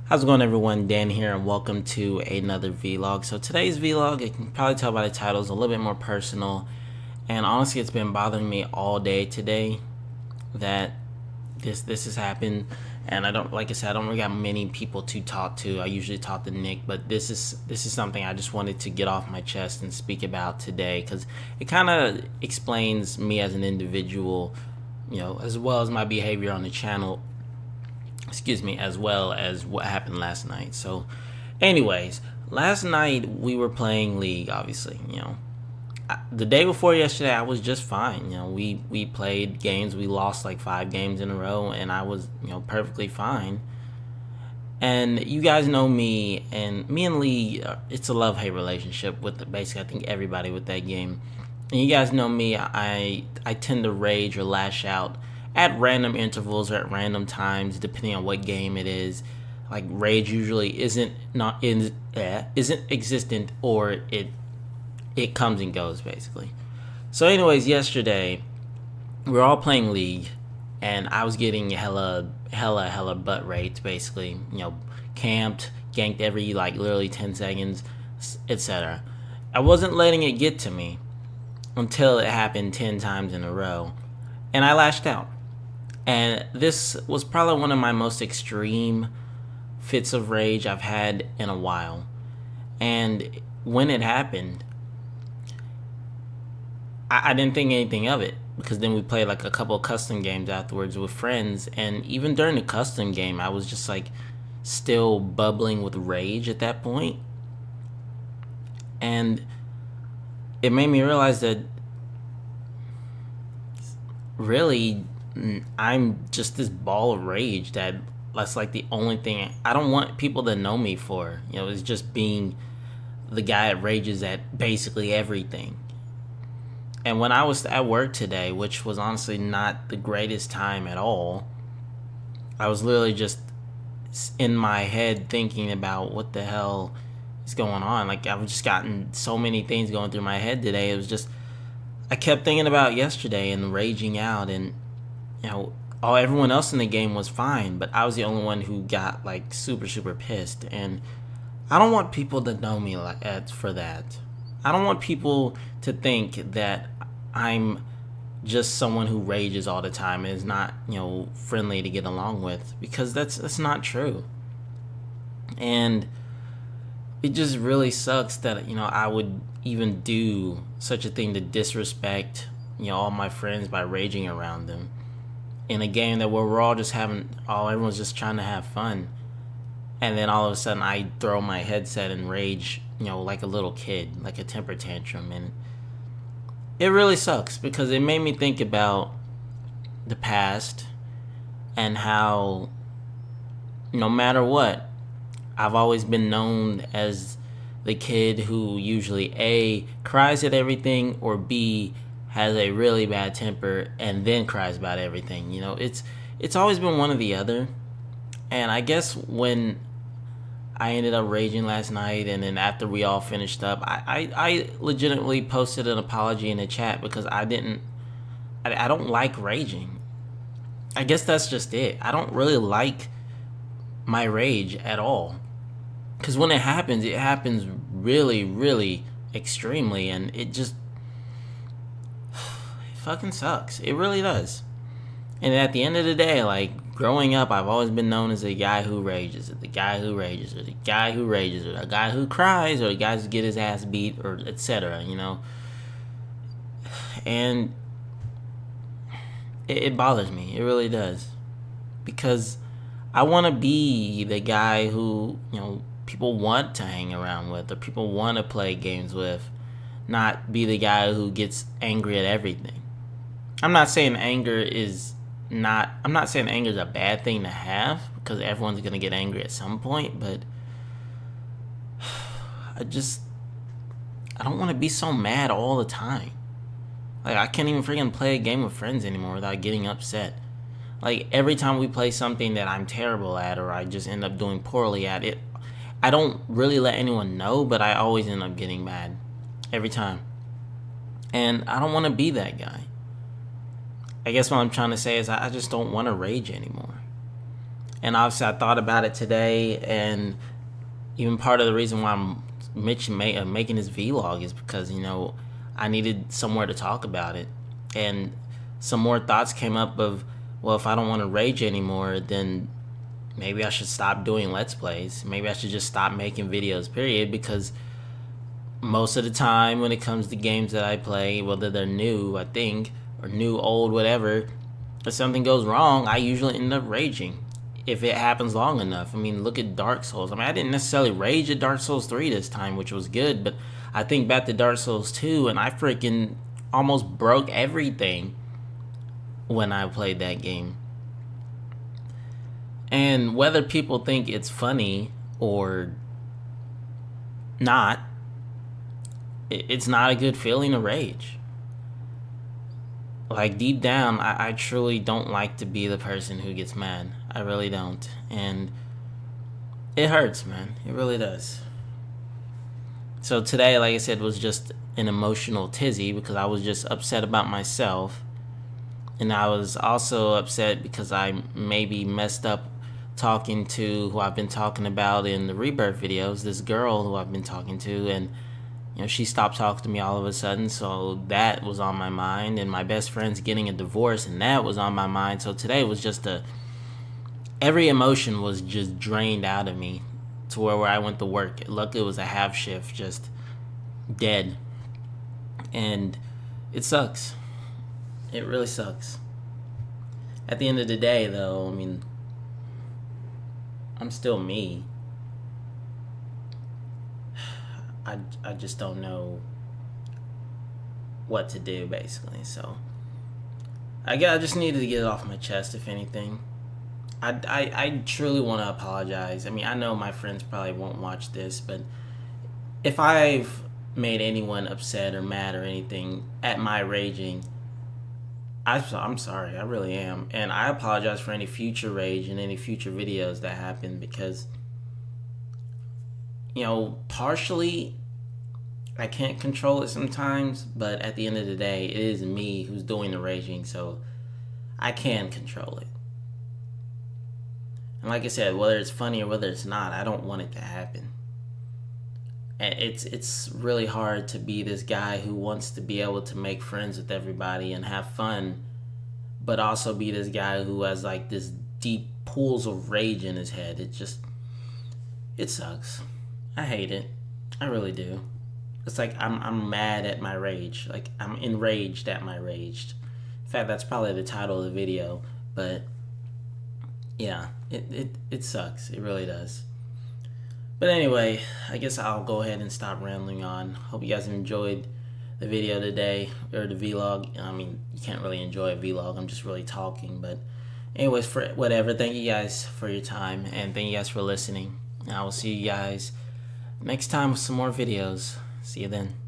How's it going, everyone? Dan here, and welcome to another vlog. So today's vlog, you can probably tell by the title, is a little bit more personal, and honestly it's been bothering me all day today that this has happened. And I don't, like I said, I don't really got many people to talk to. I usually talk to Nick, but this is something I just wanted to get off my chest and speak about today, because it kind of explains me as an individual, as well as my behavior on the channel, as well as what happened last night. So anyways, last night we were playing League, obviously. The day before yesterday I was just fine. We played games, we lost like 5 games in a row, and I was, perfectly fine. And you guys know me, and me and Lee, it's a love-hate relationship with basically I think everybody with that game. And you guys know me, I tend to rage or lash out at random intervals or at random times, depending on what game it is. Like, rage usually isn't existent, or it comes and goes, basically. So anyways, yesterday we were all playing League, and I was getting hella butt raped, basically. Camped, ganked every literally 10 seconds, etc. I wasn't letting it get to me until it happened 10 times in a row, and I lashed out. And this was probably one of my most extreme fits of rage I've had in a while. And when it happened, I didn't think anything of it, because then we played like a couple of custom games afterwards with friends. And even during the custom game, I was just like still bubbling with rage at that point. And it made me realize that really I'm just this ball of rage that's like the only thing I don't want people to know me for. It's just being the guy that rages at basically everything. And when I was at work today, which was honestly not the greatest time at all, I was literally just in my head thinking about what the hell is going on. Like, I've just gotten so many things going through my head today. It was just, I kept thinking about yesterday and raging out, and everyone else in the game was fine, but I was the only one who got like super pissed. And I don't want people to know me for that. I don't want people to think that I'm just someone who rages all the time and is not, friendly to get along with, because that's not true. And it just really sucks that, I would even do such a thing to disrespect, all my friends by raging around them in a game that where we're all just everyone's just trying to have fun. And then all of a sudden I throw my headset and rage, like a little kid, like a temper tantrum. And it really sucks, because it made me think about the past and how no matter what, I've always been known as the kid who usually A, cries at everything, or B, has a really bad temper and then cries about everything. It's always been one or the other. And I guess when I ended up raging last night, and then after we all finished up, I legitimately posted an apology in the chat, because I don't like raging. I guess that's just it. I don't really like my rage at all, because when it happens really extremely, and it fucking sucks. It really does. And at the end of the day, like, growing up, I've always been known as the guy who rages, or the guy who rages, or the guy who rages, or the guy who cries, or the guy who get his ass beat, or etc. And it bothers me. It really does, because I want to be the guy who people want to hang around with, or people want to play games with, not be the guy who gets angry at everything. I'm not saying anger is a bad thing to have, because everyone's going to get angry at some point, but I don't want to be so mad all the time. Like, I can't even freaking play a game with friends anymore without getting upset. Like, every time we play something that I'm terrible at, or I just end up doing poorly at it, I don't really let anyone know, but I always end up getting mad. Every time. And I don't want to be that guy. I guess what I'm trying to say is I just don't want to rage anymore. And obviously, I thought about it today, and even part of the reason why I'm making this vlog is because, I needed somewhere to talk about it. And some more thoughts came up of, well, if I don't want to rage anymore, then maybe I should stop doing Let's Plays. Maybe I should just stop making videos, period, because most of the time when it comes to games that I play, whether they're new, I think, or new, old, whatever, if something goes wrong, I usually end up raging. If it happens long enough. I mean, look at Dark Souls. I mean, I didn't necessarily rage at Dark Souls 3 this time, which was good, but I think back to Dark Souls 2, and I freaking almost broke everything when I played that game. And whether people think it's funny or not, it's not a good feeling to rage. Like, deep down, I truly don't like to be the person who gets mad. I really don't. And it hurts, man. It really does. So today, like I said, was just an emotional tizzy because I was just upset about myself. And I was also upset because I maybe messed up talking to who I've been talking about in the Rebirth videos, this girl who I've been talking to, and she stopped talking to me all of a sudden, so that was on my mind. And my best friend's getting a divorce, and that was on my mind. So today was just every emotion was just drained out of me to where I went to work. Luckily, it was a half shift, just dead. And it sucks. It really sucks. At the end of the day, though, I mean, I'm still me. I just don't know what to do, basically. So I just needed to get it off my chest, if anything. I truly want to apologize. I mean, I know my friends probably won't watch this, but if I've made anyone upset or mad or anything at my raging, I'm sorry. I really am. And I apologize for any future rage and any future videos that happen because, partially I can't control it sometimes, but at the end of the day, it is me who's doing the raging, so I can control it. And like I said, whether it's funny or whether it's not, I don't want it to happen. And it's really hard to be this guy who wants to be able to make friends with everybody and have fun, but also be this guy who has like this deep pools of rage in his head. It sucks. I hate it. I really do. It's like I'm mad at my rage. Like, I'm enraged at my rage. In fact, that's probably the title of the video. But yeah, it sucks. It really does. But anyway, I guess I'll go ahead and stop rambling on. Hope you guys have enjoyed the video today, or the vlog. I mean, you can't really enjoy a vlog. I'm just really talking. But anyways, for whatever, thank you guys for your time, and thank you guys for listening. And I will see you guys next time with some more videos. See you then.